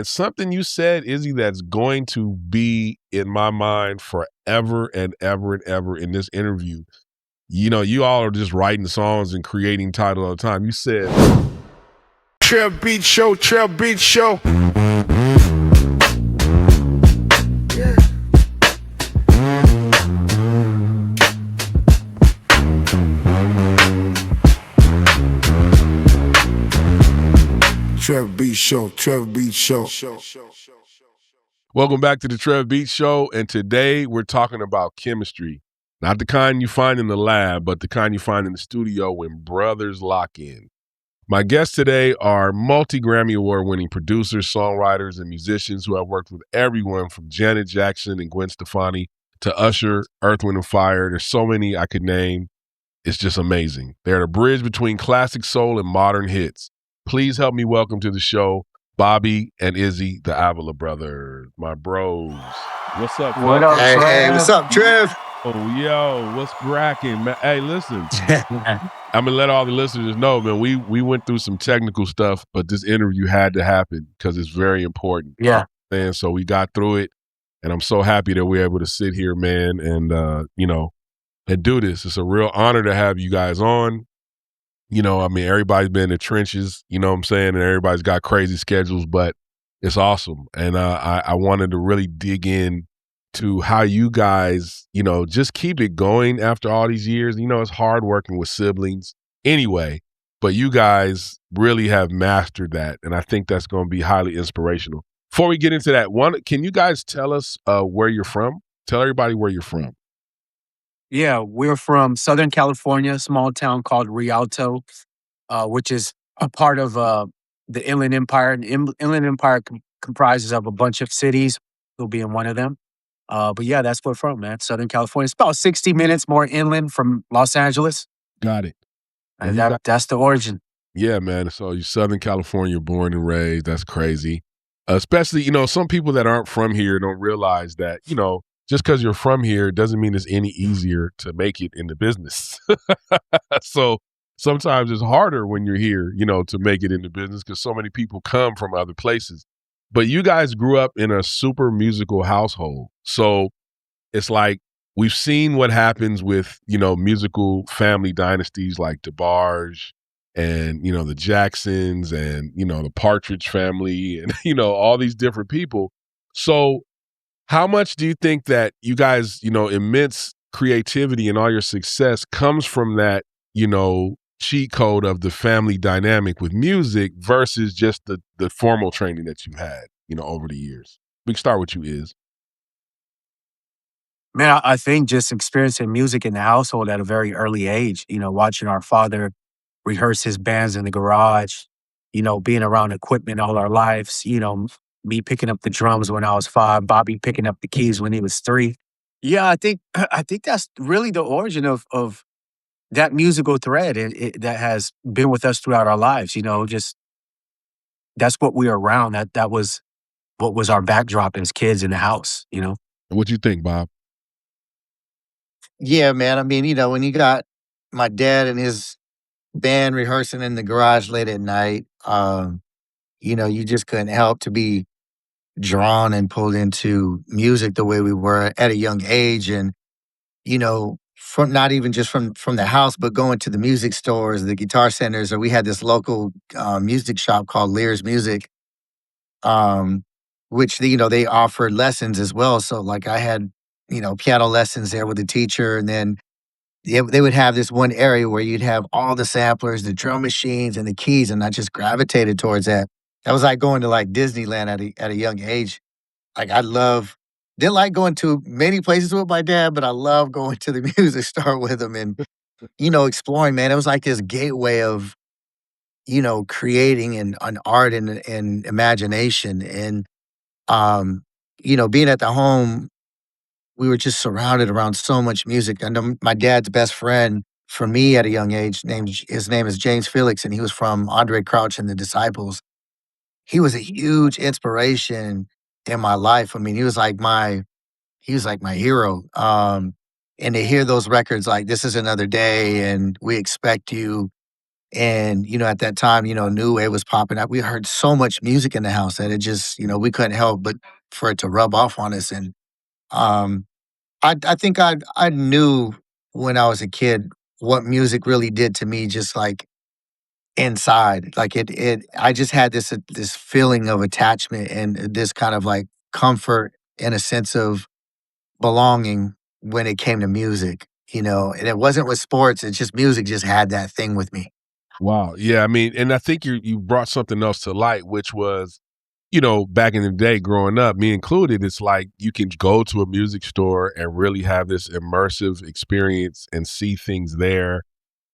It's something you said, Izzy, that's going to be in my mind forever and ever and ever in this interview. You know, you all are just writing songs and creating titles all the time. You said, TrevBeats Show, TrevBeats Show. TrevBeats Show, TrevBeats Show. Welcome back to the TrevBeats Show, and today we're talking about chemistry. Not the kind you find in the lab, but the kind you find in the studio when brothers lock in. My guests today are multi-Grammy award-winning producers, songwriters, and musicians who have worked with everyone from Janet Jackson and Gwen Stefani to Usher, Earth, Wind & Fire. There's so many I could name. It's just amazing. They're the bridge between classic soul and modern hits. Please help me welcome to the show Bobby and Izzy, the Avila Brothers, my bros. What's up, What up, Hey, Trev? hey, what's up, Trev? Oh, yo, what's cracking, man? Hey, listen, I'm gonna let all the listeners know, man. We went through some technical stuff, but this interview had to happen because it's very important. Yeah. And so we got through it, and I'm so happy that we're able to sit here, man, and and do this. It's a real honor to have you guys on. You know, I mean, everybody's been in the trenches, you know what I'm saying? And everybody's got crazy schedules, but it's awesome. And I wanted to really dig in to how you guys, you know, just keep it going after all these years. You know, it's hard working with siblings anyway, but you guys really have mastered that. And I think that's going to be highly inspirational. Before we get into that, can you guys tell us where you're from? Tell everybody where you're from. Yeah, we're from Southern California, a small town called Rialto, which is a part of the Inland Empire. And Inland Empire comprises of a bunch of cities, we'll be in one of them. But yeah, that's where we're from, man. Southern California. It's about 60 minutes more inland from Los Angeles. Got it. And that's the origin. Yeah, man. So you're Southern California, born and raised. That's crazy. Especially, you know, some people that aren't from here don't realize that, you know, just because you're from here doesn't mean it's any easier to make it in the business. So sometimes it's harder when you're here, you know, to make it in the business because so many people come from other places. But you guys grew up in a super musical household. So it's like we've seen what happens with, you know, musical family dynasties like DeBarge and, you know, the Jacksons and, you know, the Partridge family and, you know, all these different people. So how much do you think that you guys, you know, immense creativity and all your success comes from that, you know, cheat code of the family dynamic with music versus just the formal training that you had, you know, over the years? We can start with you, Iz. Man, I think just experiencing music in the household at a very early age, you know, watching our father rehearse his bands in the garage, you know, being around equipment all our lives, you know, me picking up the drums when I was 5, Bobby picking up the keys when he was 3. Yeah, I think I think that's really the origin of that musical thread that has been with us throughout our lives, you know, just that's what we were around. That was what was our backdrop as kids in the house, you know. What you think, Bob? Yeah, man. I mean, you know, when you got my dad and his band rehearsing in the garage late at night, you know, you just couldn't help to be drawn and pulled into music the way we were at a young age. And, you know, from not even just from the house, but going to the music stores, the guitar centers, or we had this local music shop called Lear's Music, um, which you know they offered lessons as well. So like I had you know piano lessons there with a teacher, and then they would have this one area where you'd have all the samplers, the drum machines, and the keys, and I just gravitated towards that. That was like going to like Disneyland at a young age. Like I love didn't like going to many places with my dad, but I love going to the music store with him and you know exploring. Man, it was like this gateway of you know creating an art and imagination and um, you know, being at the home, we were just surrounded around so much music. I know my dad's best friend for me at a young age, his name is James Felix, and he was from Andre Crouch and the Disciples. He was a huge inspiration in my life. I mean, he was like my hero. And to hear those records like This Is Another Day and We Expect You, And, at that time, New Wave was popping up. We heard so much music in the house that it just, we couldn't help but for it to rub off on us. And um, I think I knew when I was a kid what music really did to me, just like inside. Like I just had this feeling of attachment and this kind of like comfort and a sense of belonging when it came to music, and it wasn't with sports. It's just music just had that thing with me. Wow. Yeah, I mean, and I think you brought something else to light, which was, back in the day growing up, me included, it's like you can go to a music store and really have this immersive experience and see things there.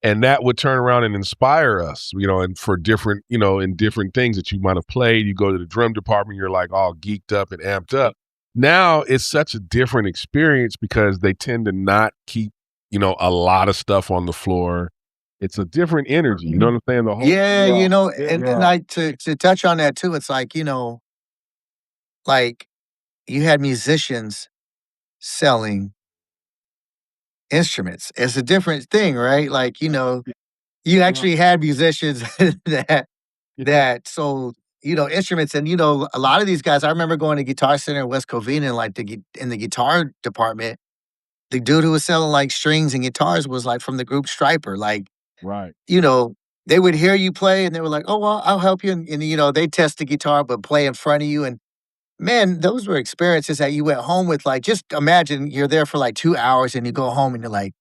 And that would turn around and inspire us, and for different, in different things that you might have played. You go to the drum department, you're like all geeked up and amped up. Now it's such a different experience because they tend to not keep, a lot of stuff on the floor. It's a different energy. You know what I'm saying? The whole Yeah, and Yeah. I to touch on that too, it's like, like you had musicians selling instruments. It's a different thing, right? Like, you actually had musicians that that sold, instruments. And, a lot of these guys, I remember going to Guitar Center in West Covina, and like in the guitar department, the dude who was selling like strings and guitars was like from the group Striper. Like, right. you know, they would hear you play and they were like, "Oh, well, I'll help you." And they test the guitar, but play in front of you. And man, those were experiences that you went home with. Like, just imagine you're there for like 2 hours and you go home and you're like,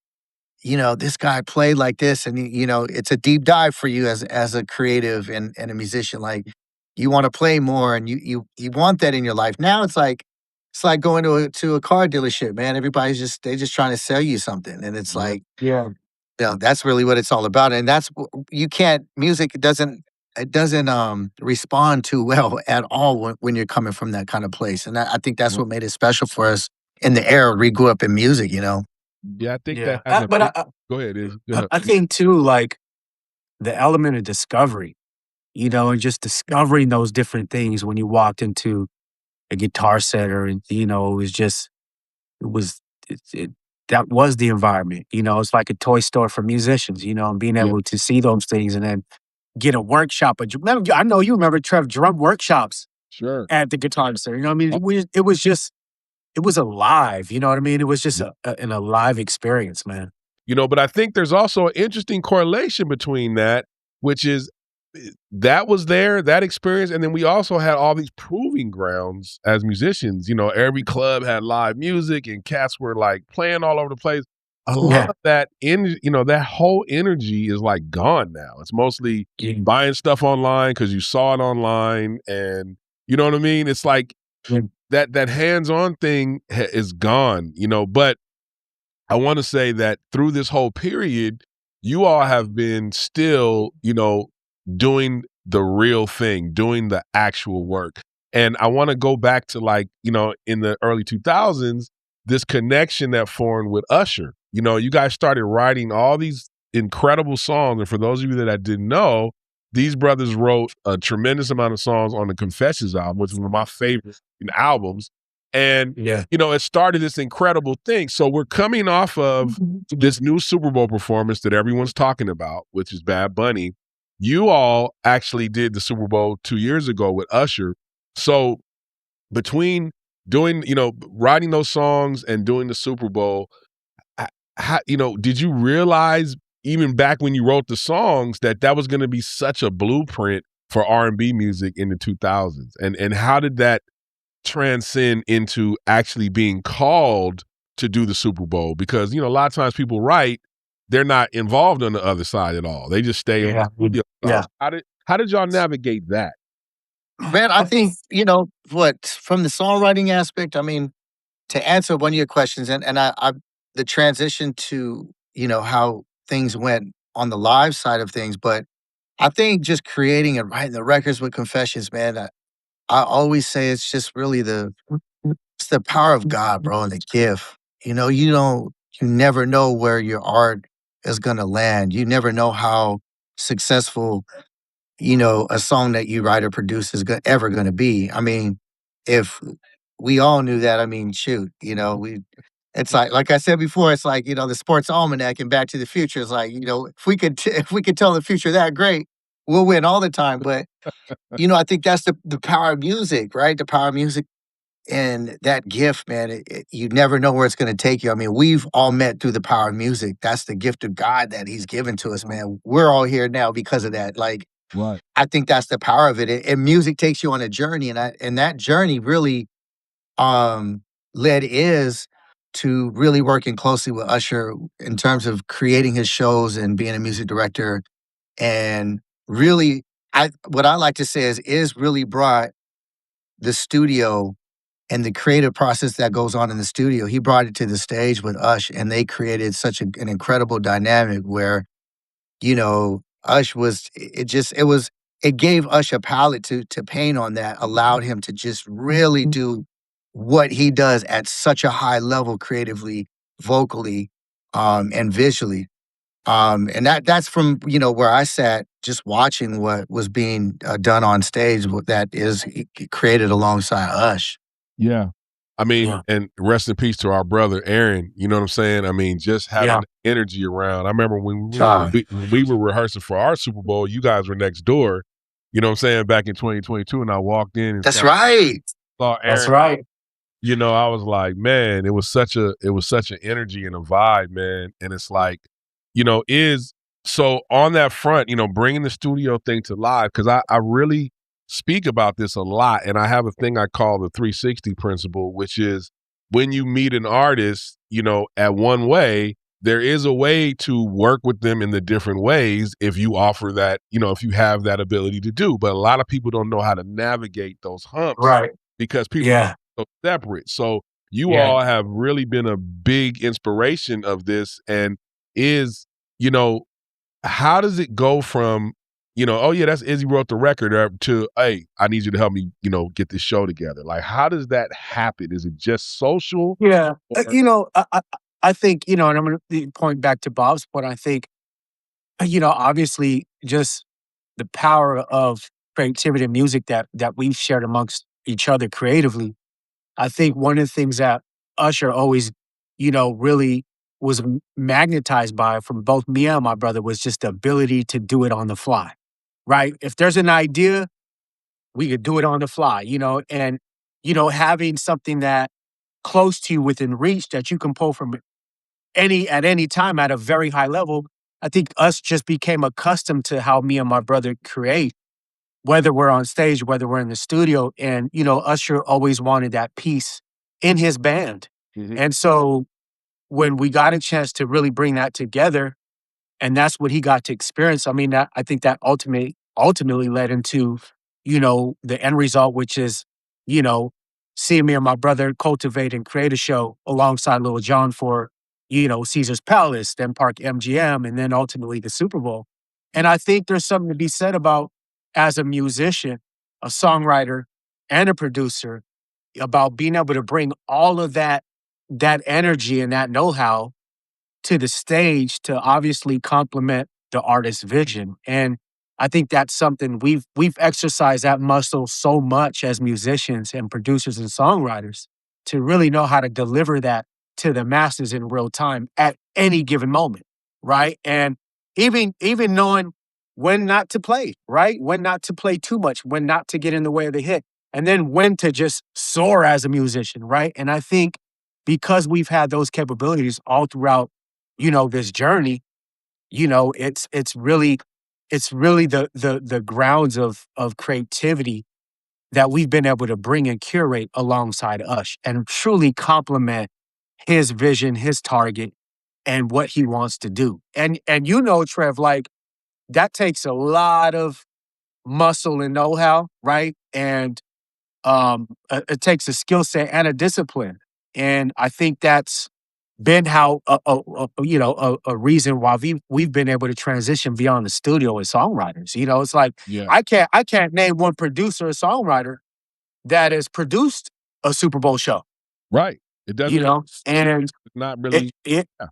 this guy played like this. And, it's a deep dive for you as a creative and a musician. Like, you want to play more and you want that in your life. Now it's like going to a car dealership, man. They just trying to sell you something. And it's Yeah. like, Yeah. that's really what it's all about. And you can't, music it doesn't respond too well at all when you're coming from that kind of place. And I think that's Right. what made it special for us in the era we grew up in music. Yeah, I think Yeah. that has a But big. Go ahead, Izzy. Go ahead. I think too, like the element of discovery, and just discovering those different things when you walked into a guitar center and, it was just, it was, it that was the environment, it's like a toy store for musicians, and being Yeah, able to see those things and then get a workshop. But I know you remember Trev drum workshops sure. at the guitar center. You know what I mean? Oh, It was alive. You know what I mean? It was just yeah. an alive experience, man. But I think there's also an interesting correlation between that, which is that was there, that experience, and then we also had all these proving grounds as musicians. Every club had live music, and cats were like playing all over the place. A lot Yeah. of that that whole energy is like gone now. It's mostly Yeah. buying stuff online because you saw it online, and you know what I mean. It's like Yeah. that hands-on thing is gone. But I want to say that through this whole period, you all have been still, doing the real thing, doing the actual work. And I want to go back to like, in the early 2000s, this connection that formed with Usher. You guys started writing all these incredible songs. And for those of you that I didn't know, these brothers wrote a tremendous amount of songs on the Confessions album, which is one of my favorite albums. And Yeah. it started this incredible thing. So we're coming off of this new Super Bowl performance that everyone's talking about, which is Bad Bunny. You all actually did the Super Bowl 2 years ago with Usher. So between doing, writing those songs and doing the Super Bowl, did you realize even back when you wrote the songs that was going to be such a blueprint for R&B music in the 2000s? And how did that transcend into actually being called to do the Super Bowl? Because, a lot of times people write, they're not involved on the other side at all. They just stay on Yeah. the studio Yeah. side. How did y'all navigate that? Man, I think, what from the songwriting aspect, I mean, to answer one of your questions, and I the transition to, how things went on the live side of things, but I think just creating and writing the records with Confessions, man, I always say it's just really it's the power of God, bro, and the gift. You never know where your art is gonna land. You never know how successful, a song that you write or produce is ever gonna be. I mean, if we all knew that, I mean, shoot, we It's like I said before, it's like, the sports almanac and Back to the Future is like, if we could if we could tell the future that great, we'll win all the time. But, I think that's the power of music, right? The power of music and that gift, man, you never know where it's gonna take you. I mean, we've all met through the power of music. That's the gift of God that He's given to us, man. We're all here now because of that. Like, Right. I think that's the power of it. And music takes you on a journey, and that journey really um led Iz to really working closely with Usher in terms of creating his shows and being a music director. And really, I what I like to say is Iz really brought the studio and the creative process that goes on in the studio. He brought it to the stage with Ush, and they created such an incredible dynamic where, Ush was it gave Ush a palette to paint on that allowed him to just really do what he does at such a high level creatively, vocally, and visually. And that's from, where I sat just watching what was being done on stage that is created alongside Ush. Yeah. I mean, Yeah. and rest in peace to our brother Aaron. You know what I'm saying? I mean, just having Yeah. the energy around. I remember when God. we were rehearsing for our Super Bowl. You guys were next door. You know what I'm saying? Back in 2022, and I walked in and That's right. saw That's Aaron. right. I was like, man, it was such an energy and a vibe, man. And it's like, is so on that front, bringing the studio thing to life, because I really speak about this a lot, and I have a thing I call the 360 principle, which is when you meet an artist, at one way, there is a way to work with them in the different ways if you offer that, if you have that ability to do. But a lot of people don't know how to navigate those humps Right. because people Yeah. so separate. So you Yeah. all have really been a big inspiration of this, and is, how does it go from, oh yeah, that's Izzy wrote the record to, hey, I need you to help me, get this show together. Like, how does that happen? Is it just social? Yeah. Or, I think, and I'm going to point back to Bob's point. I think, obviously just the power of creativity and music that we've shared amongst each other creatively. I think one of the things that Usher always, really was magnetized by from both me and my brother was just the ability to do it on the fly, right? If there's an idea, we could do it on the fly, and, having something that close to you within reach that you can pull from at any time at a very high level. I think us just became accustomed to how me and my brother create, whether we're on stage, whether we're in the studio. And, Usher always wanted that piece in his band. Mhm. And so when we got a chance to really bring that together, and that's what he got to experience. I mean, I think that ultimately led into, the end result, which is, you know, seeing me and my brother cultivate and create a show alongside Lil Jon for, Caesar's Palace, then Park MGM, and then ultimately the Super Bowl. And I think there's something to be said about as a musician, a songwriter, and a producer about being able to bring all of that energy and that know-how to the stage to obviously complement the artist's vision. And I think that's something we've exercised that muscle so much as musicians and producers and songwriters to really know how to deliver that to the masses in real time at any given moment, right? And even knowing when not to play, right? When not to play too much, when not to get in the way of the hit, and then when to just soar as a musician, right? And I think because we've had those capabilities all throughout this journey, it's really the grounds of creativity that we've been able to bring and curate alongside us and truly complement his vision, his target, and what he wants to do. And Trev, like that takes a lot of muscle and know-how, right? And it takes a skill set and a discipline. And I think that's been how a reason why we've been able to transition beyond the studio as songwriters. It's like Yeah. I can't name one producer or songwriter that has produced a Super Bowl show. Right. It doesn't. And It's not really. it Yeah.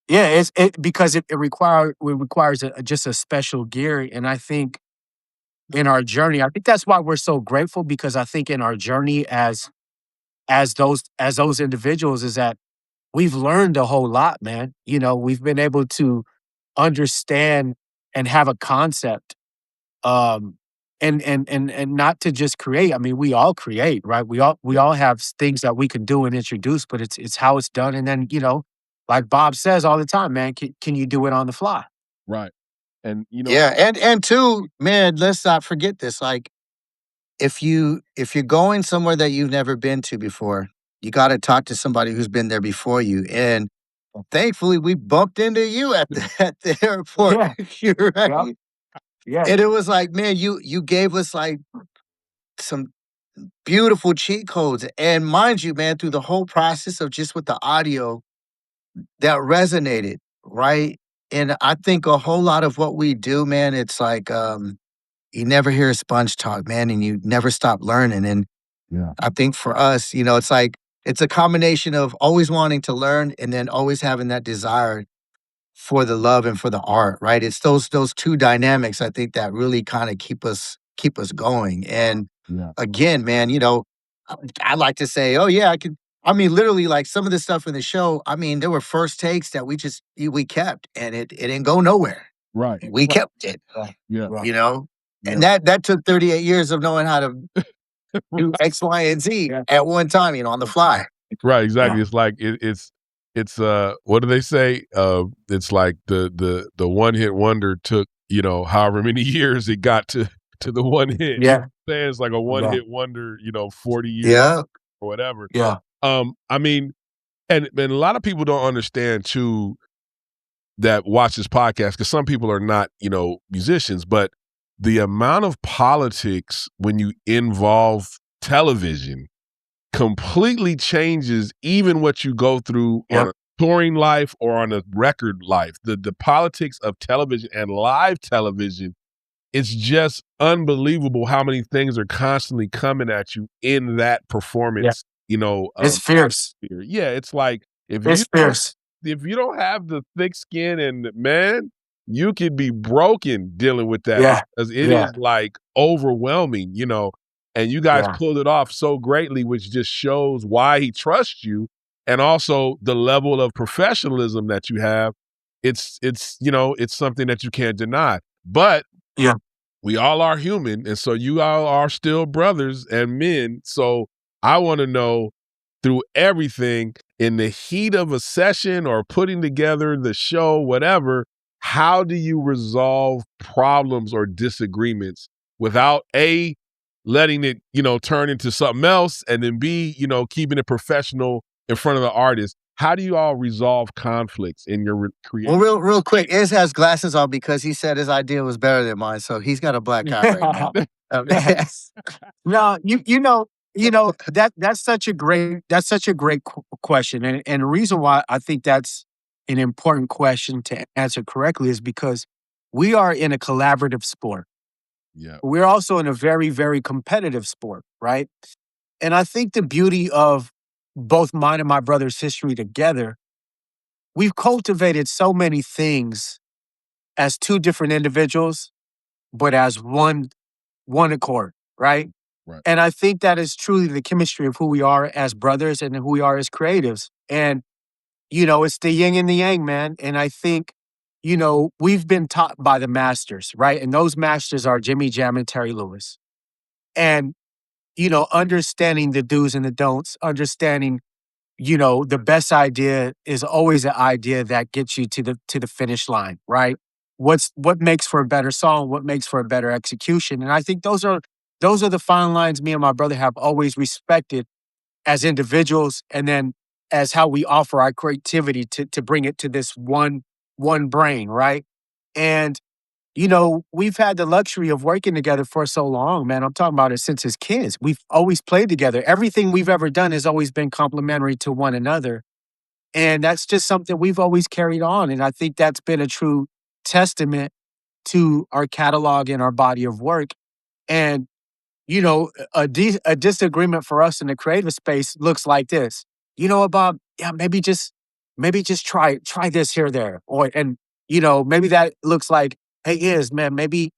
yeah, because it requires just a special gear. And I think in our journey, I think that's why we're so grateful, because I think in our journey as those individuals is that we've learned a whole lot, man. You know, we've been able to understand and have a concept, um, and not to just create. I mean, we all create, right? We all have things that we can do and introduce, but it's how it's done. And then, like Bob says all the time, man, can you do it on the fly? Right. And Yeah, and two, man, let's not forget this. Like, if you're going somewhere that you've never been to before, you got to talk to somebody who's been there before you. And thankfully, we bumped into you at the at the airport. Yeah. You're Yep. right, Yeah. and it was like, man, you gave us like some beautiful cheat codes. And mind you, man, through the whole process of just with the audio, that resonated, right? And I think a whole lot of what we do, man, it's like you never hear a sponge talk, man, and you never stop learning. And yeah. I think for us, it's like it's a combination of always wanting to learn and then always having that desire for the love and for the art, right? It's those two dynamics I think that really kind of keep us going. And Yeah. again, man, I like to say, oh yeah, I can. I mean, literally, like some of the stuff in the show. I mean, there were first takes that we kept, and it didn't go nowhere. Right. We kept it, Yeah. you know, Yeah. and that took 38 years of knowing how to do X, Y, and Z Yeah. at one time, on the fly. Right, exactly. Yeah. It's like it's what do they say? It's like the one hit wonder took, however many years it got to the one hit. Yeah. It's like a one Yeah. hit wonder, 40 years Yeah, or whatever. Yeah. I mean, and a lot of people don't understand too that watch this podcast, because some people are not, musicians, but the amount of politics when you involve television completely changes even what you go through on Yep. a touring life or on a record life. The politics of television and live television, it's just unbelievable how many things are constantly coming at you in that performance, It's fierce. atmosphere. Yeah, it's like It's fierce. if you don't have the thick skin, and man, you could be broken dealing with that, Yeah. because it Yeah. is like overwhelming, and you guys Yeah. pulled it off so greatly, which just shows why he trusts you, and also the level of professionalism that you have. It's something that you can't deny. But Yeah. we all are human, and so you all are still brothers and men. So I want to know, through everything, in the heat of a session or putting together the show, whatever, how do you resolve problems or disagreements without A, letting it, turn into something else, and then B, keeping it professional in front of the artist? How do you all resolve conflicts in your creation? well, real quick, Iz has glasses on because he said his idea was better than mine, so he's got a black eye right now. No, that's such a great question, and the reason why I think that's an important question to answer correctly is because we are in a collaborative sport. Yeah. We're also in a very, very competitive sport, right? And I think the beauty of both mine and my brother's history together, we've cultivated so many things as two different individuals, but as one accord, right? Right. And I think that is truly the chemistry of who we are as brothers and who we are as creatives. And, it's the yin and the yang, man. And I think, we've been taught by the masters, right? And those masters are Jimmy Jam and Terry Lewis. And, understanding the do's and the don'ts, understanding, the best idea is always an idea that gets you to the finish line, right? What makes for a better song, what makes for a better execution. And I think those are the fine lines me and my brother have always respected as individuals, and then as how we offer our creativity to bring it to this one brain, right? And we've had the luxury of working together for so long, man. I'm talking about it since as kids. We've always played together. Everything we've ever done has always been complementary to one another. And that's just something we've always carried on. And I think that's been a true testament to our catalog and our body of work. And, a disagreement for us in the creative space looks like this. You know what, Bob? Yeah, maybe just try this here, there. Maybe that looks like, hey, man, maybe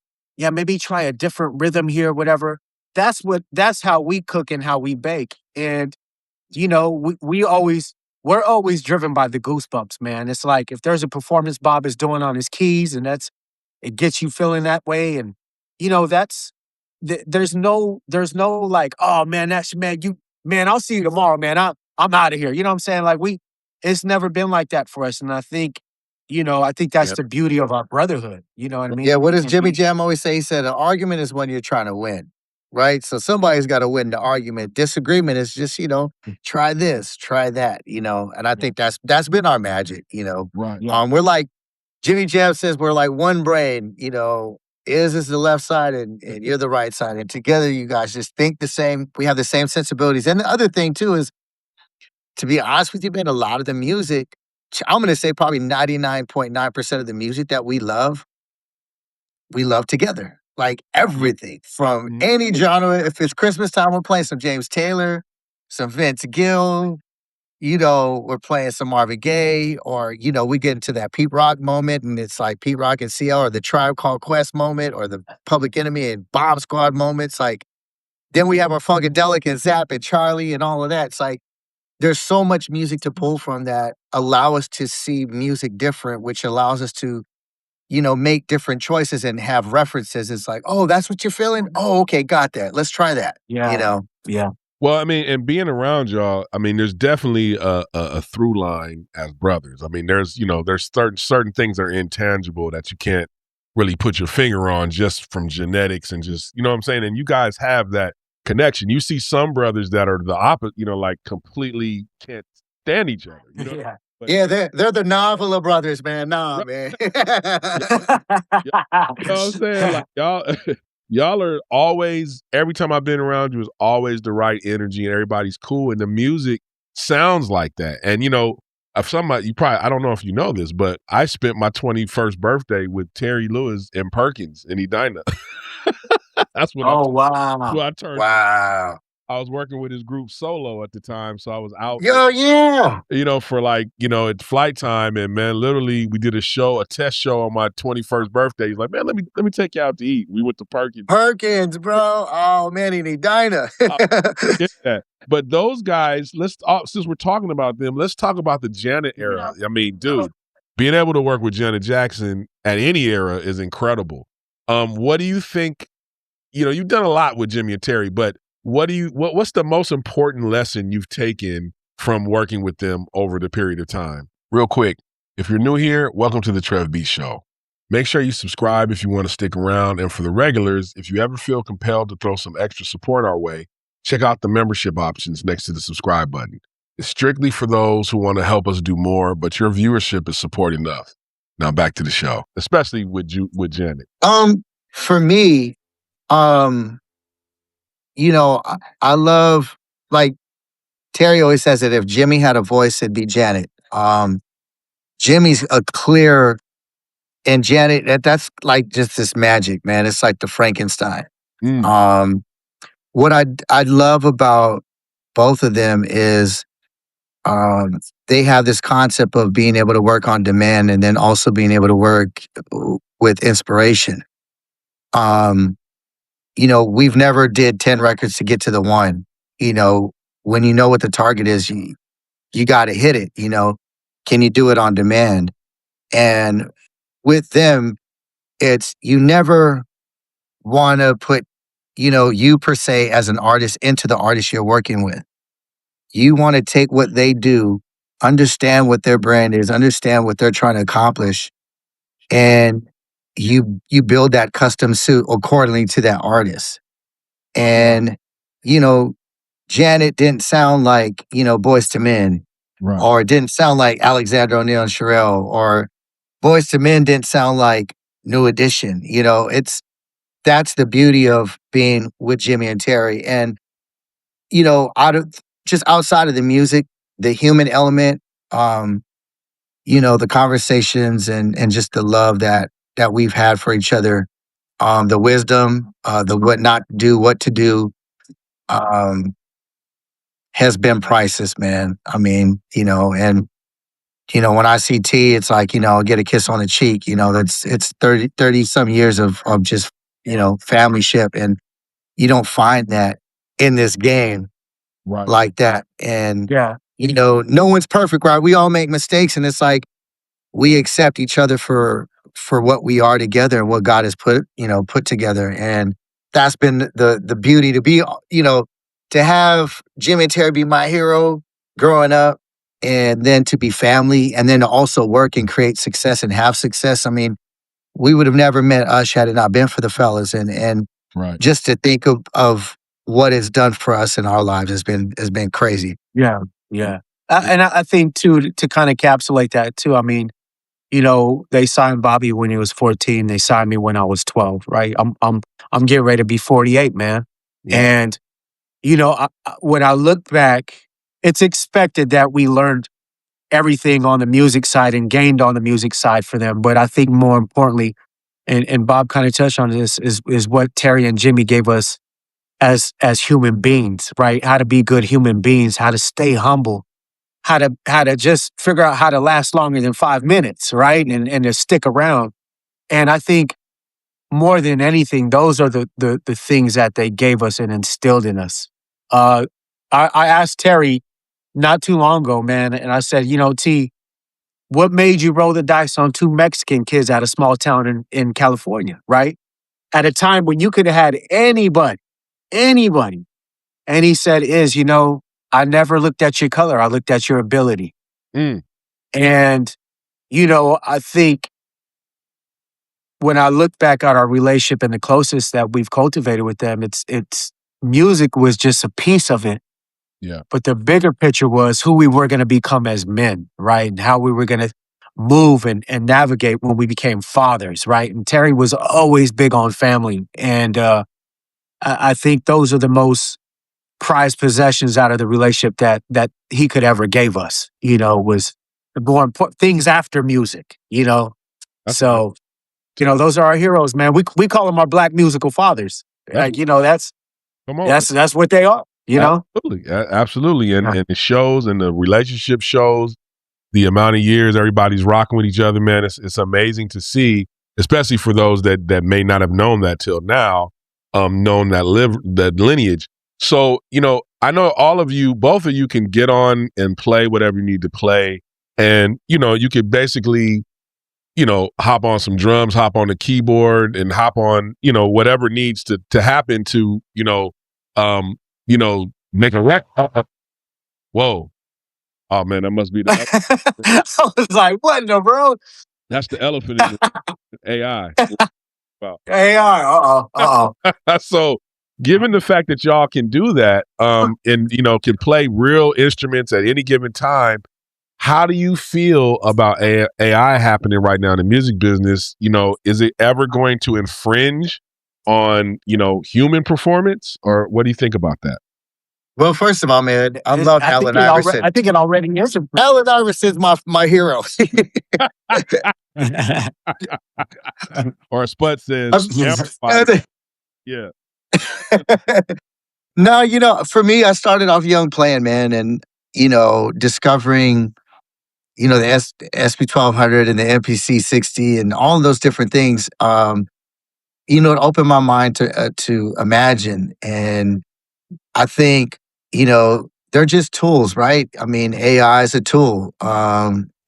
try a different rhythm here, whatever. That's how we cook and how we bake. And, we always we're always driven by the goosebumps, man. It's like if there's a performance Bob is doing on his keys and it gets you feeling that way. And, that's, there's no like, oh man, man, I'll see you tomorrow, man. I'm out of here. You know what I'm saying? Like it's never been like that for us. And I think that's Yep. the beauty of our brotherhood. You know what I mean? Yeah, what does Jimmy Jam always say? He said, an argument is when you're trying to win, right? So somebody's got to win the argument. Disagreement is just, try this, try that, and I think that's been our magic, Right. Yeah. We're like, Jimmy Jam says we're like one brain, is the left side and you're the right side. And together you guys just think the same. We have the same sensibilities. And the other thing too is, to be honest with you, man, a lot of the music, I'm going to say probably 99.9% of the music that we love together. Like everything from any genre. If it's Christmas time, we're playing some James Taylor, some Vince Gill, we're playing some Marvin Gaye, or, we get into that Pete Rock moment and it's like Pete Rock and CL, or the Tribe Called Quest moment, or the Public Enemy and Bomb Squad moments. Like, then we have our Funkadelic and Zap and Charlie and all of that. It's like, there's so much music to pull from that allow us to see music different, which allows us to, make different choices and have references. It's like, oh, that's what you're feeling? Oh, okay, got that. Let's try that. Yeah. Yeah. Well, I mean, and being around y'all, I mean, there's definitely a through line as brothers. I mean, there's certain things that are intangible that you can't really put your finger on just from genetics and just, you know what I'm saying? And you guys have that connection. You see some brothers that are the opposite, like completely can't stand each other. Yeah. But, Yeah, they're the Avila Brothers, man. Nah, man. you know what I'm saying? Like y'all are always, every time I've been around you, is always the right energy and everybody's cool. And the music sounds like that. And, if somebody, I don't know if you know this, but I spent my 21st birthday with Terry Lewis in Perkins in Edina. That's what I turned. Wow. I was working with his group Solo at the time. So I was out. Yo, yeah. For it's flight time. And man, literally we did a test show on my 21st birthday. He's like, man, let me take you out to eat. We went to Perkins. Perkins, bro. Oh man, in Edina. Yeah. But those guys, since we're talking about them, let's talk about the Janet era. I mean, dude, being able to work with Janet Jackson at any era is incredible. What do you think? You've done a lot with Jimmy and Terry, but what's the most important lesson you've taken from working with them over the period of time? Real quick, if you're new here, welcome to the TrevBeats Show. Make sure you subscribe if you want to stick around. And for the regulars, if you ever feel compelled to throw some extra support our way, check out the membership options next to the subscribe button. It's strictly for those who want to help us do more, but your viewership is support enough. Now back to the show, especially with Janet. For me, I love, like Terry always says that if Jimmy had a voice, it'd be Janet. Jimmy's a clear, and Janet, that's like just this magic, man. It's like the Frankenstein. What I love about both of them is they have this concept of being able to work on demand and then also being able to work with inspiration. We've never did 10 records to get to the one. When you know what the target is, you got to hit it. Can you do it on demand? And with them, it's, you never want to put, you per se as an artist into the artist you're working with. You want to take what they do, understand what their brand is, understand what they're trying to accomplish, and you build that custom suit accordingly to that artist. And, Janet didn't sound like, Boyz II Men, Right. or it didn't sound like Alexander O'Neal and Sherelle, or Boyz II Men didn't sound like New Edition. That's the beauty of being with Jimmy and Terry. And, outside of the music, the human element, the conversations and just the love that we've had for each other, the wisdom, the what not to do, what to do, has been priceless, man. I mean, and when I see T, it's like, get a kiss on the cheek. It's 30 some years of just, familyship, and you don't find that in this game, Right. like that. And Yeah. no one's perfect, right? We all make mistakes, and it's like we accept each other for what we are together and what God has put together. And that's been the beauty to be, to have Jim and Terry be my hero growing up, and then to be family, and then to also work and create success and have success. I mean, we would have never met Ush had it not been for the fellas. And Right. just to think of what it's done for us in our lives has been crazy. Yeah, yeah. And I think too, to kind of encapsulate that too. I mean, they signed Bobby when he was 14. They signed me when I was 12. Right. I'm getting ready to be 48, man. Wow. And when I look back, it's expected that we learned everything on the music side and gained on the music side for them. But I think more importantly, and Bob kind of touched on this, is what Terry and Jimmy gave us as human beings, right? How to be good human beings, how to stay humble, how to just figure out how to last longer than 5 minutes, right? And to stick around. And I think more than anything, those are the things that they gave us and instilled in us. I asked Terry not too long ago, man, and I said, T, what made you roll the dice on 2 Mexican kids out of small town in California, right? At a time when you could have had anybody. And he said, I never looked at your color. I looked at your ability. Mm. And, I think when I look back at our relationship and the closest that we've cultivated with them, it's music was just a piece of it. Yeah. But the bigger picture was who we were going to become as men, right? And how we were going to move and navigate when we became fathers, right? And Terry was always big on family. And I think those are the most prized possessions out of the relationship that he could ever gave us, was the more important things after music, So, those are our heroes, man. We call them our Black musical fathers. Like, that's Come on. that's what they are, Absolutely. Absolutely. And it shows, and the relationship shows the amount of years everybody's rocking with each other, man. It's amazing to see, especially for those that may not have known that till now, known that lineage. So, I know both of you can get on and play whatever you need to play. And, you could basically, hop on some drums, hop on the keyboard, and hop on, whatever needs to happen to, make a record. Whoa. Oh man, that must be the I was like, what in the world? That's the elephant in the AI. Wow. AI, So given the fact that y'all can do that, and can play real instruments at any given time, how do you feel about AI happening right now in the music business? Is it ever going to infringe on, human performance, or what do you think about that? Well, first of all, man, I love Allen Iverson. I think it already is. Allen Iverson's my hero. Or Spud says, yeah. No, for me, I started off young playing, man, and discovering, the SP1200 and the MPC 60 and all of those different things. It opened my mind to imagine, and I think they're just tools, right? I mean, AI is a tool.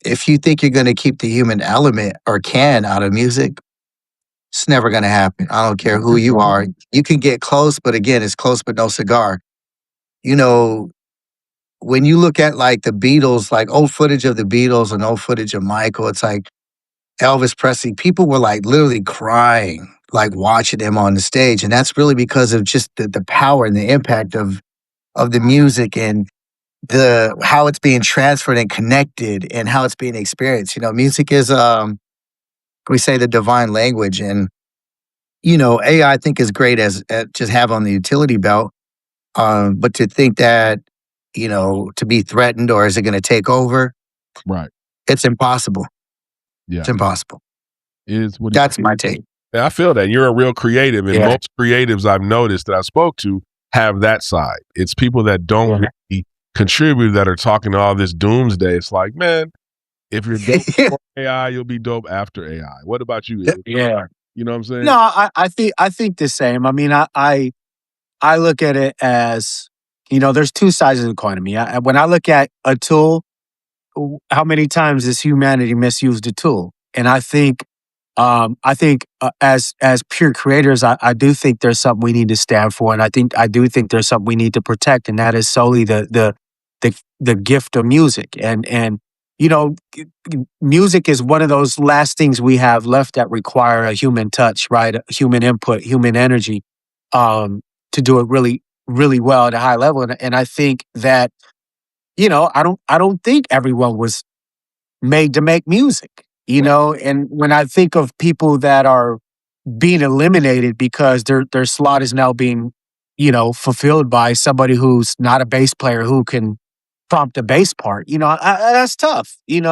If you think you're going to keep the human element or can out of music, it's never going to happen. I don't care who you are. You can get close, but again, it's close but no cigar. When you look at like the Beatles, like old footage of the Beatles and old footage of Michael, it's like Elvis Presley, people were like literally crying, like watching them on the stage. And that's really because of just the power and the impact of the music and how it's being transferred and connected and how it's being experienced. Music is we say the divine language, and AI I think is great at just have on the utility belt. But to think that, to be threatened or is it going to take over? Right. It's impossible. Yeah. It's impossible. That's my take. Yeah, I feel that. You're a real creative, and most creatives I've noticed that I spoke to have that side. It's people that don't really contribute that are talking to all this doomsday. It's like, man, if you're dope before AI, you'll be dope after AI. What about you? Yeah. You know what I'm saying? No, I think the same. I mean, I look at it as, there's two sides of the coin to me. When I look at a tool, how many times has humanity misused a tool? And I think as pure creators, I do think there's something we need to stand for, and I do think there's something we need to protect, and that is solely the gift of music. And you know, music is one of those last things we have left that require a human touch, right? Human input, human energy, to do it really, really well at a high level. And I think that I don't think everyone was made to make music, Right. and when I think of people that are being eliminated because their slot is now being, fulfilled by somebody who's not a bass player who can prompt a bass part, that's tough, when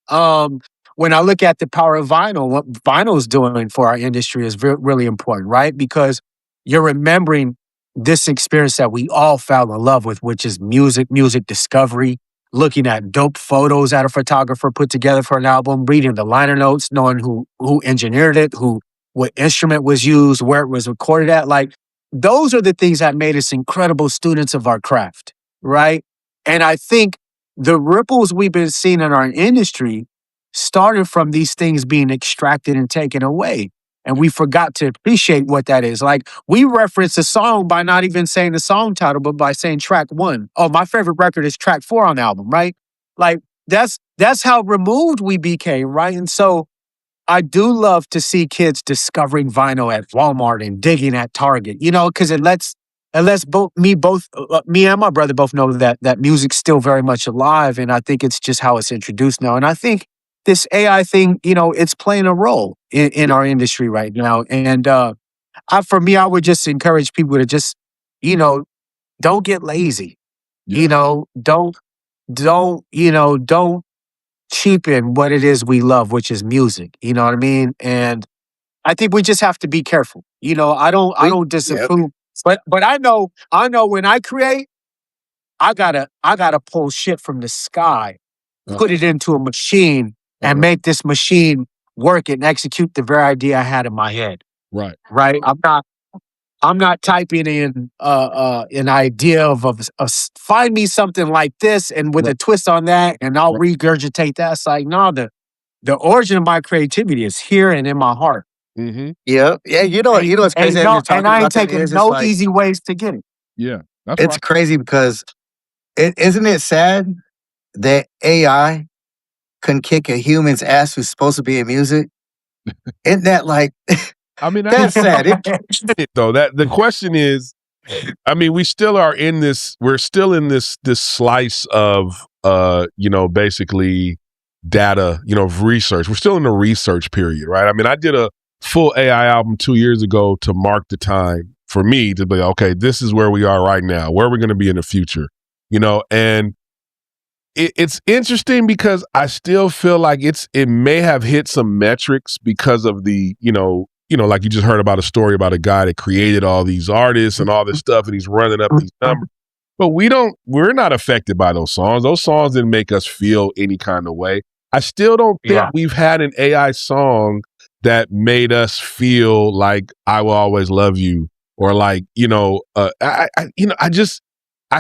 I look at the power of vinyl, what vinyl is doing for our industry is really important, right? Because you're remembering this experience that we all fell in love with, which is music discovery, looking at dope photos that a photographer put together for an album, reading the liner notes, knowing who engineered it, what instrument was used, where it was recorded at. Like those are the things that made us incredible students of our craft, right? And I think the ripples we've been seeing in our industry started from these things being extracted and taken away. And we forgot to appreciate what that is. Like we reference a song by not even saying the song title, but by saying track one. Oh, my favorite record is track four on the album, right? Like that's how removed we became, right? And so I do love to see kids discovering vinyl at Walmart and digging at Target, because it lets me and my brother both know that music's still very much alive, and I think it's just how it's introduced now. And I think this AI thing, it's playing a role in our industry right now. And for me, I would just encourage people to just, you know, don't get lazy. Yeah. Don't cheapen what it is we love, which is music. You know what I mean? And I think we just have to be careful. I don't Yep. disapprove, but I know when I create, I gotta pull shit from the sky, put Uh-huh. it into a machine, and Uh-huh. make this machine work and execute the very idea I had in my head. Right. Right? I'm not typing in an idea find me something like this and with Right. a twist on that, and I'll Right. regurgitate that. It's like, no, the origin of my creativity is here and in my heart. Mm-hmm. Yep. Yeah, And, what's crazy and as you're no, and talking I ain't about that taking is it's no like easy ways to get it. Yeah. That's it's right. crazy because isn't it sad that AI can kick a human's ass who's supposed to be in music? Isn't that like I mean, that's sad? though that the question is, I mean, we still are in this. We're still in this slice of basically data, of research. We're still in the research period, right? I mean, I did a full AI album 2 years ago to mark the time for me to be okay. This is where we are right now. Where we're going to be in the future, and it's interesting because I still feel like it may have hit some metrics because of the like you just heard about a story about a guy that created all these artists and all this stuff, and he's running up these numbers. But we're not affected by those songs. Those songs didn't make us feel any kind of way. I still don't think Yeah. we've had an AI song that made us feel like I will always love you, or like, I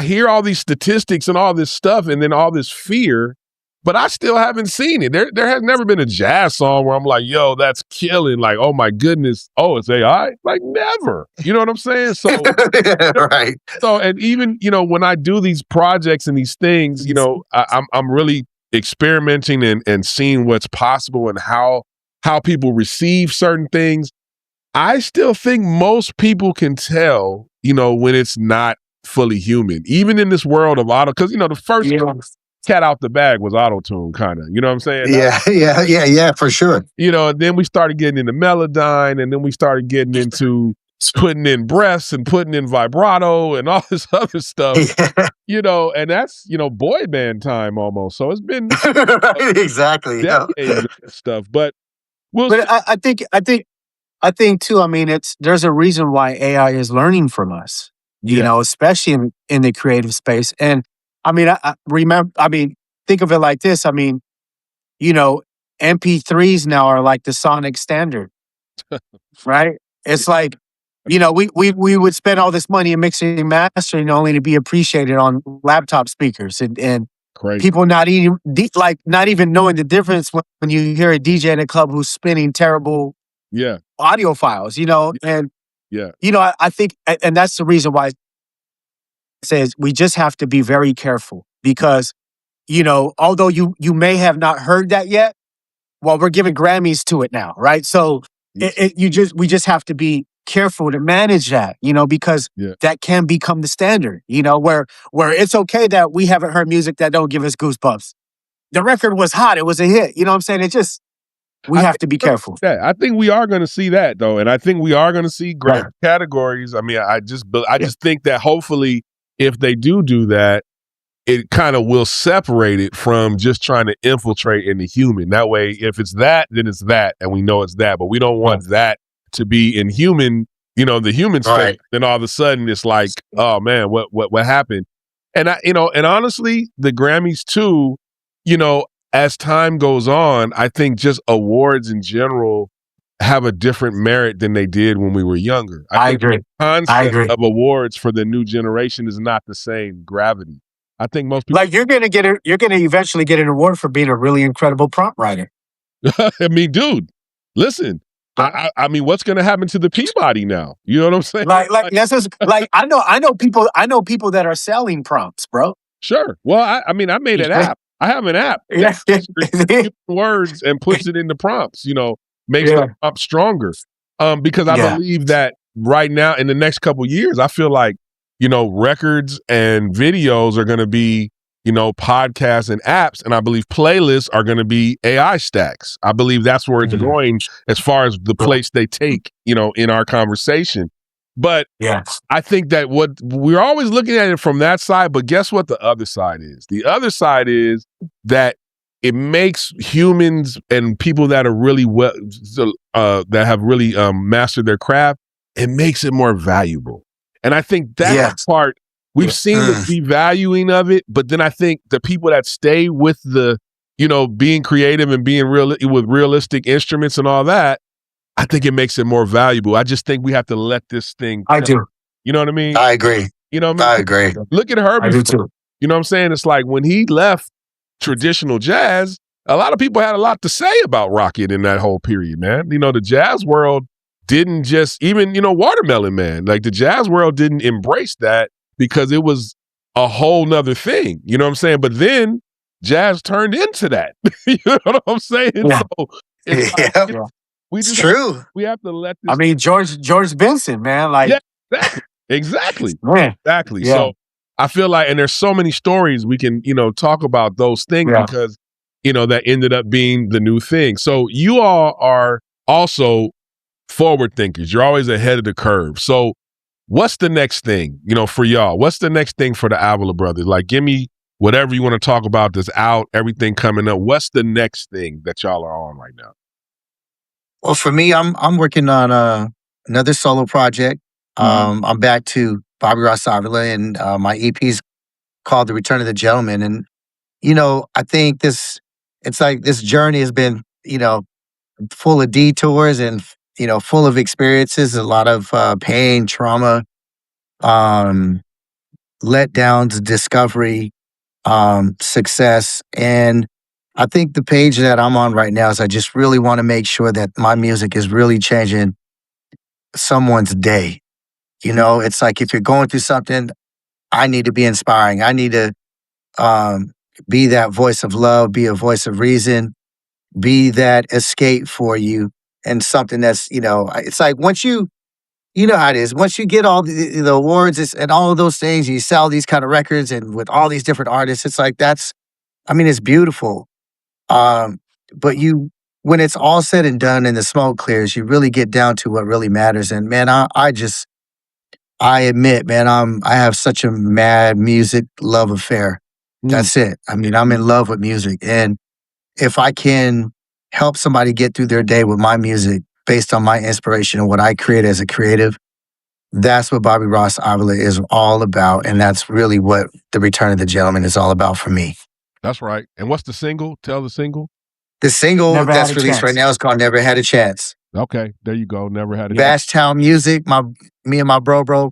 hear all these statistics and all this stuff and then all this fear, but I still haven't seen it. There has never been a jazz song where I'm like, yo, that's killing. Like, oh my goodness. Oh, it's AI? Like, never. You know what I'm saying? So, Right. and even, when I do these projects and these things, I'm really experimenting and seeing what's possible and how people receive certain things. I still think most people can tell, when it's not fully human, even in this world of auto, because the first Yeah. cat out the bag was auto tune, kind of. You know what I'm saying? Yeah, for sure. And then we started getting into Melodyne, and then we started getting into putting in breaths and putting in vibrato and all this other stuff. And that's boy band time almost. So it's been Right, exactly. Yeah. decades of this stuff, but we'll But see. I think too. I mean, there's a reason why AI is learning from us. Yeah. Especially in the creative space. And I mean, I remember. I mean, think of it like this. I mean, MP3s now are like the sonic standard, right? It's like You know, we would spend all this money in mixing and mastering only to be appreciated on laptop speakers and Crazy. people not even not even knowing the difference when you hear a DJ in a club who's spinning terrible Yeah. audio files, you know, and Yeah. you know, I think, and that's the reason why it says we just have to be very careful because, you know, although you may have not heard that yet, well, we're giving Grammys to it now, right? So we just have to be careful to manage that, you know, because that can become the standard, you know, where it's okay that we haven't heard music that don't give us goosebumps. The record was hot, it was a hit, you know what I'm saying? It just we have to be careful. I think we are going to see that though, and I think we are going to see Grammy categories. I mean, I just think that hopefully, if they do that, it kind of will separate it from just trying to infiltrate in the human. That way, if it's that, then it's that, and we know it's that. But we don't want that to be in human, you know, the human space. Then all of a sudden, it's like, oh man, what happened? And and honestly, the Grammys too, you know, as time goes on, I think just awards in general have a different merit than they did when we were younger. I agree. The concept of awards for the new generation is not the same gravity. I think most people you're gonna eventually get an award for being a really incredible prompt writer. I mean, dude, listen. I mean, what's gonna happen to the Peabody now? You know what I'm saying? I know people that are selling prompts, bro. Sure. Well, I mean, I made an app. I have an app that words and puts it into prompts. You know, makes the prompt stronger. Because I believe that right now, in the next couple of years, I feel like, you know, records and videos are going to be, you know, podcasts and apps. And I believe playlists are going to be AI stacks. I believe that's where it's going as far as the place they take, you know, in our conversation. But I think that what we're always looking at it from that side, but guess what the other side is? The other side is that it makes humans and people that are really that have really mastered their craft, it makes it more valuable. And I think that's part, we've seen the devaluing of it, but then I think the people that stay with the, you know, being creative and being real with realistic instruments and all that, I think it makes it more valuable. I just think we have to let this thing. I do. You know what I mean? I agree. You know what I mean? I agree. Look at Herbie. I do too. You know what I'm saying? It's like when he left traditional jazz, a lot of people had a lot to say about Rocket in that whole period, man. You know, the jazz world didn't just, even, you know, Watermelon Man, like the jazz world didn't embrace that because it was a whole nother thing. You know what I'm saying? But then jazz turned into that. You know what I'm saying? Yeah. So it's it's true. We have to let this. I mean, George Benson, man. Like, exactly. Man. Exactly. Yeah. So I feel like, and there's so many stories we can, you know, talk about those things because, you know, that ended up being the new thing. So you all are also forward thinkers. You're always ahead of the curve. So what's the next thing, you know, for y'all? What's the next thing for the Avila Brothers? Like, give me whatever you want to talk about that's out, everything coming up. What's the next thing that y'all are on right now? Well, for me, I'm working on another solo project. I'm back to Bobby Ross Avila, and my EP's called The Return of the Gentleman. And, you know, I think it's like this journey has been, you know, full of detours and, you know, full of experiences, a lot of pain, trauma, letdowns, discovery, success. And I think the page that I'm on right now is I just really want to make sure that my music is really changing someone's day. You know, it's like if you're going through something, I need to be inspiring. I need to be that voice of love, be a voice of reason, be that escape for you, and something that's, you know, it's like once you know how it is, once you get all the awards and all of those things, you sell these kind of records and with all these different artists, it's like it's beautiful. But when it's all said and done and the smoke clears, you really get down to what really matters. And man, I admit, man, I have such a mad music love affair. That's it. I mean, I'm in love with music. And if I can help somebody get through their day with my music based on my inspiration and what I create as a creative, that's what Bobby Ross Avila is all about. And that's really what The Return of the Gentleman is all about for me. That's right. And what's the single? Tell the single. The single that's released right now is called Never Had a Chance. Okay, there you go. Never Had a Chance. Bashtown Music. My me and my bro,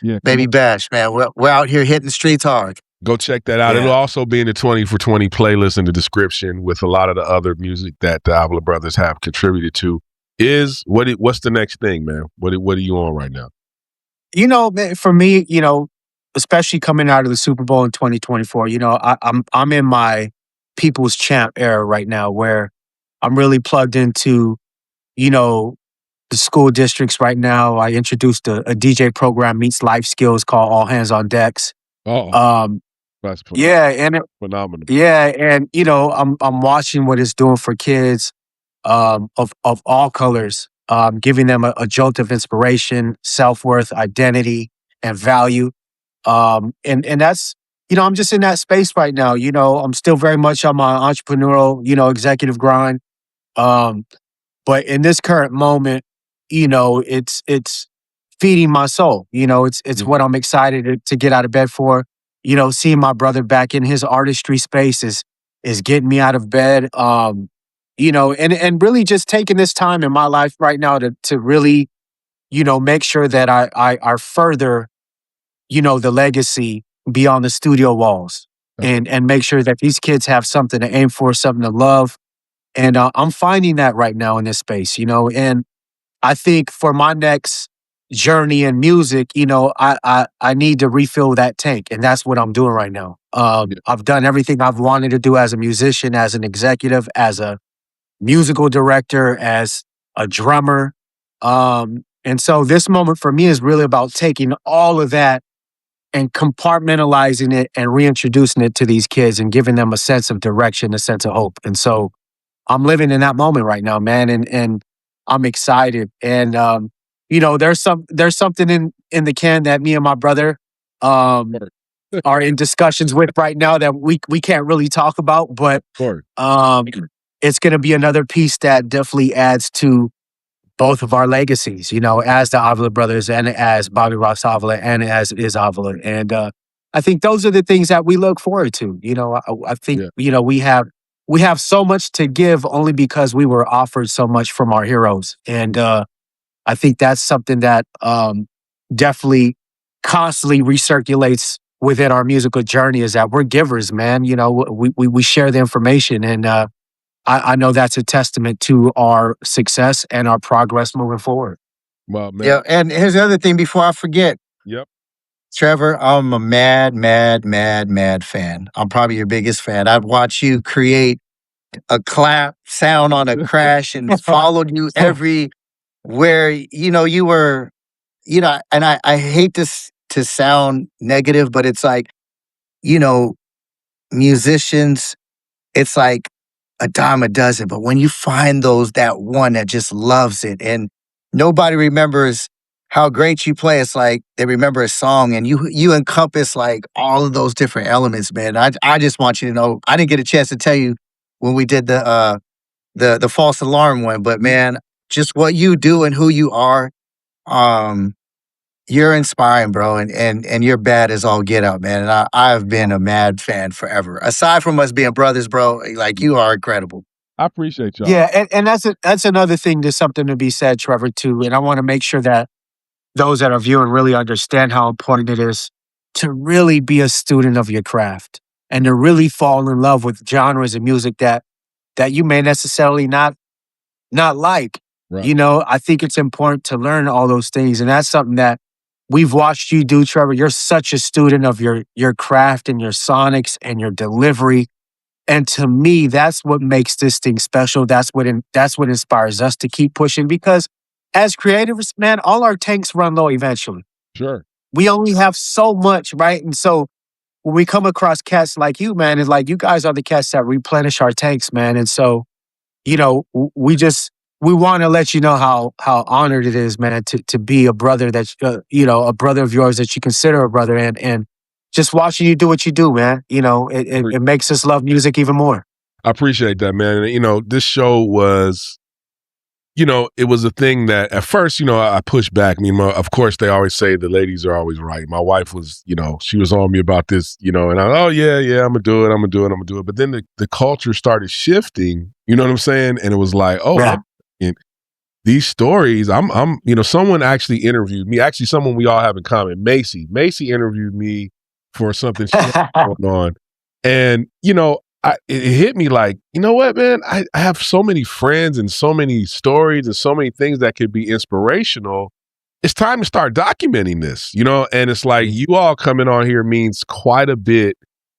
Yeah, Baby Bash, man. We're out here hitting the streets hard. go check that out. Yeah. It'll also be in the 20 for 20 playlist in the description with a lot of the other music that the Avila Brothers have contributed to. What's the next thing, man? What are you on right now? You know, man, for me, you know, especially coming out of the Super Bowl in 2024, you know, I'm in my people's champ era right now where I'm really plugged into, you know, the school districts right now. I introduced a DJ program meets life skills called All Hands on Decks. Oh, Um, that's yeah, and phenomenal. yeah, and you know, I'm watching what it's doing for kids of all colors, giving them a jolt of inspiration, self worth, identity, and value. And that's, you know, I'm just in that space right now. You know, I'm still very much on my entrepreneurial, you know, executive grind. Um, but in this current moment, you know, it's feeding my soul. You know, it's what I'm excited to get out of bed for. You know, seeing my brother back in his artistry space is getting me out of bed. You know, and really just taking this time in my life right now to really, you know, make sure that I further, you know, the legacy beyond the studio walls, and make sure that these kids have something to aim for, something to love. And I'm finding that right now in this space, you know, and I think for my next journey in music, you know, I need to refill that tank, and that's what I'm doing right now. I've done everything I've wanted to do as a musician, as an executive, as a musical director, as a drummer. And so this moment for me is really about taking all of that and compartmentalizing it and reintroducing it to these kids and giving them a sense of direction, a sense of hope. And so I'm living in that moment right now, man, and I'm excited. And you know, there's something in the can that me and my brother are in discussions with right now that we can't really talk about, but it's going to be another piece that definitely adds to both of our legacies, you know, as the Avila Brothers and as Bobby Ross Avila and as IZ Avila. And I think those are the things that we look forward to. You know, I think, you know, we have so much to give only because we were offered so much from our heroes. And I think that's something that definitely constantly recirculates within our musical journey, is that we're givers, man. You know, we share the information, and I know that's a testament to our success and our progress moving forward. Well, man. Yeah, and here's the other thing before I forget. Yep. Trevor, I'm a mad fan. I'm probably your biggest fan. I've watched you create a clap sound on a crash and followed you everywhere. You know, you were, you know, and I hate this to sound negative, but it's like, you know, musicians, it's like a dime a dozen. But when you find that one that just loves it, and nobody remembers how great you play, it's like they remember a song, and you encompass like all of those different elements, man. I just want you to know, I didn't get a chance to tell you when we did the false alarm one, but man, just what you do and who you are, you're inspiring, bro, and you're bad as all get out, man. And I've been a mad fan forever. Aside from us being brothers, bro, like you are incredible. I appreciate y'all. Yeah, and that's another thing. There's something to be said, Trevor, too. And I want to make sure that those that are viewing really understand how important it is to really be a student of your craft and to really fall in love with genres of music that you may necessarily not like. Right. You know, I think it's important to learn all those things, and that's something that we've watched you do, Trevor. You're such a student of your craft and your sonics and your delivery. And to me, that's what makes this thing special. That's what inspires us to keep pushing, because as creatives, man, all our tanks run low eventually. Sure. We only have so much, right? And so when we come across cats like you, man, it's like you guys are the cats that replenish our tanks, man. And so, you know, we want to let you know how honored it is, man, to be a brother that you know, a brother of yours that you consider a brother, and just watching you do what you do, man, you know, it makes us love music even more. I appreciate that, man. And, you know, this show was, you know, it was a thing that at first, you know, I pushed back. I mean, of course, they always say the ladies are always right. My wife was, you know, she was on me about this, you know, and oh yeah, I'm gonna do it. But then the culture started shifting, you know what I'm saying? And it was like, oh, Yeah. and these stories, I'm, you know, someone actually interviewed me. Actually, someone we all have in common, Macy. Macy interviewed me for something she had going on, and you know, it hit me like, you know what, man, I have so many friends and so many stories and so many things that could be inspirational. It's time to start documenting this, you know, and it's like you all coming on here means quite a bit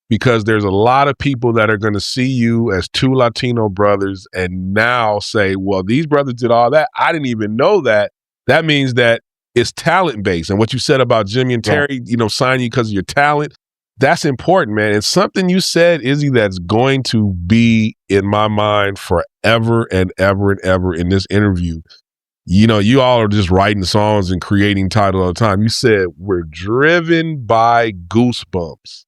because there's a lot of people that are going to see you as two Latino brothers and now say, well, these brothers did all that. I didn't even know that. That means that it's talent based. And what you said about Jimmy and Terry, you know, signing you because of your talent, that's important, man. It's something you said, Izzy, that's going to be in my mind forever and ever and ever in this interview. You know, you all are just writing songs and creating titles all the time. You said, we're driven by goosebumps.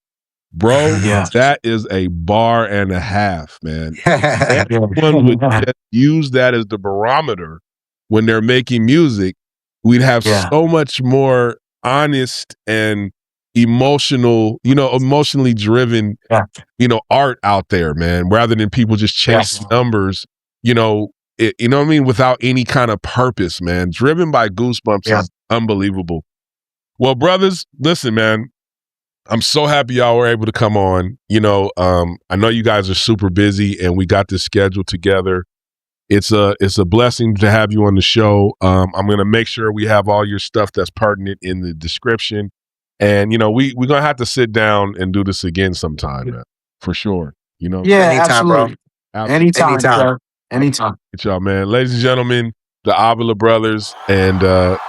Bro, that is a bar and a half, man. Everyone would just use that as the barometer when they're making music. We'd have so much more honest and emotional, you know, emotionally driven, you know, art out there, man, rather than people just chasing numbers, you know, you know what I mean? Without any kind of purpose, man. Driven by goosebumps is unbelievable. Well, brothers, listen, man. I'm so happy y'all were able to come on. You know, I know you guys are super busy and we got this scheduled together. It's a blessing to have you on the show. I'm going to make sure we have all your stuff that's pertinent in the description. And, you know, we're going to have to sit down and do this again sometime, man, for sure. You know? Yeah, Anytime, absolutely. bro. Anytime, sir. Anytime. Good y'all, man. Ladies and gentlemen, the Avila Brothers. And,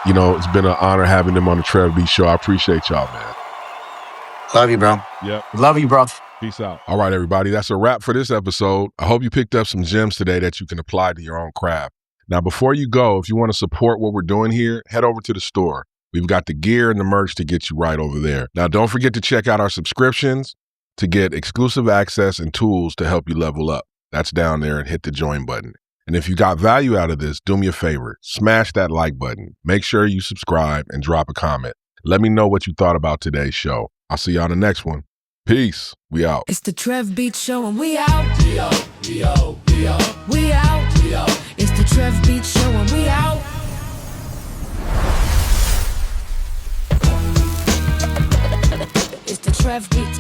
you know, it's been an honor having them on the TrevBeats Show. I appreciate y'all, man. Love you, bro. Yep. Love you, bro. Peace out. All right, everybody. That's a wrap for this episode. I hope you picked up some gems today that you can apply to your own craft. Now, before you go, if you want to support what we're doing here, head over to the store. We've got the gear and the merch to get you right over there. Now, don't forget to check out our subscriptions to get exclusive access and tools to help you level up. That's down there, and hit the join button. And if you got value out of this, do me a favor. Smash that like button. Make sure you subscribe and drop a comment. Let me know what you thought about today's show. I'll see y'all on the next one. Peace. We out. It's the TrevBeats Show and we out. We out. We out. We out. We out. We out. It's the TrevBeats Show and we out. It's the TrevBeats